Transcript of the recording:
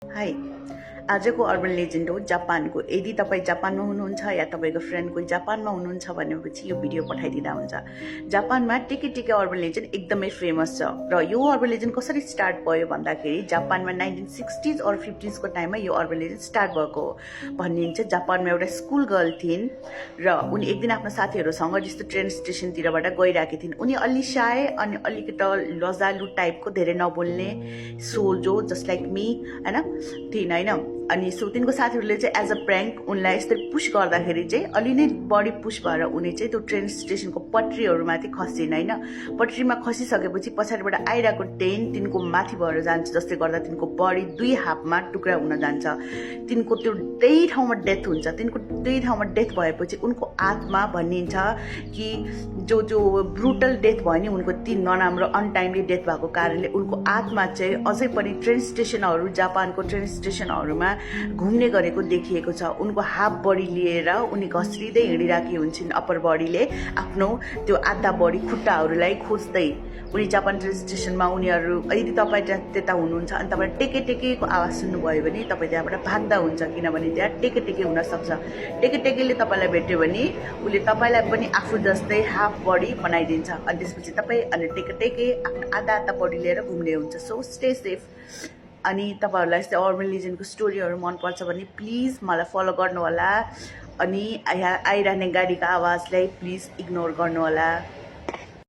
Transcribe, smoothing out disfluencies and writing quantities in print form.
High आजको urban legend हो जापानको। यदि तपाईँ जापानमा हुनुहुन्छ या तपाईँको फ्रेन्ड कोही जापानमा हुनुहुन्छ भनेपछि यो भिडियो पठाइदिँदा हुन्छ। जापानमा टेके टेके अर्बन लेजेन्ड एकदमै फेमस छ र यो अर्बन लेजेन्ड कसरी स्टार्ट भयो भन्दाखेरि जापानमा 1960s और 50s को टाइममा यो अर्बन लेजेन्ड स्टार्ट भएको हो भनिन्छ। जापानमा एउटा स्कुल गर्ल थिइन् र उनी एक दिन आफ्नो साथीहरूसँग जस्तो ट्रेन स्टेसनतिरबाट गइरहेकी थिइन्। उनी अलि साय अनि अलिकति लजालु टाइपको, धेरै नबोल्ने, सोझो, जस्ट लाइक मी हैन थिइन् हैन। अनि सो तिनको साथीहरूले चाहिँ एज अ प्र्याङ्क उनलाई यसरी पुस गर्दाखेरि चाहिँ अलि नै बढी पुस भएर उनी चाहिँ त्यो ट्रेन स्टेसनको पट्रीहरूमाथि खसिन् हैन। पट्रीमा खसिसकेपछि पछाडिबाट आइरहेको ट्रेन तिनको माथि भएर जान्छ, जसले गर्दा तिनको बडी दुई हाफमा टुक्रा हुन जान्छ। तिनको त्यो त्यही ठाउँमा डेथ हुन्छ। तिनको त्यही ठाउँमा डेथ भएपछि उनको आत्मा भनिन्छ कि जो ब्रुटल डेथ भयो नि उनको, ती नराम्रो अनटाइमली डेथ भएको कारणले उनको आत्मा चाहिँ अझै पनि ट्रेन स्टेसनहरू, जापानको ट्रेन स्टेसनहरूमा घुम्ने गरेको देखिएको छ। उनको हाफ बडी लिएर उनी घस्रिँदै हिँडिरहेकी हुन्छन्, अप्पर बडीले आफ्नो त्यो आधा बडी खुट्टाहरूलाई खोज्दै। उनी जापान ट्रेन स्टेसनमा उनीहरू, यदि तपाईँ त्यता हुनुहुन्छ अनि तपाईँ टेके टेकेको आवाज सुन्नुभयो भने तपाईँ त्यहाँबाट भाग्दा हुन्छ, किनभने त्यहाँ टेके टेके हुनसक्छ। टेके टेकेले तपाईँलाई भेट्यो भने उसले तपाईँलाई पनि आफू जस्तै हाफ बडी बनाइदिन्छ अनि त्यसपछि तपाईँ अनि टेके टेके आफ्नो आधा आधा बडी लिएर घुम्ने हुन्छ। So stay safe. अनि तपाईहरुलाई यस्तै अर्बन लेजेन्डको स्टोरीहरू मनपर्छ भने प्लिज मलाई फलो गर्नुहोला अनि आइरहने गाडीको आवाजलाई प्लिज इग्नोर गर्नुहोला।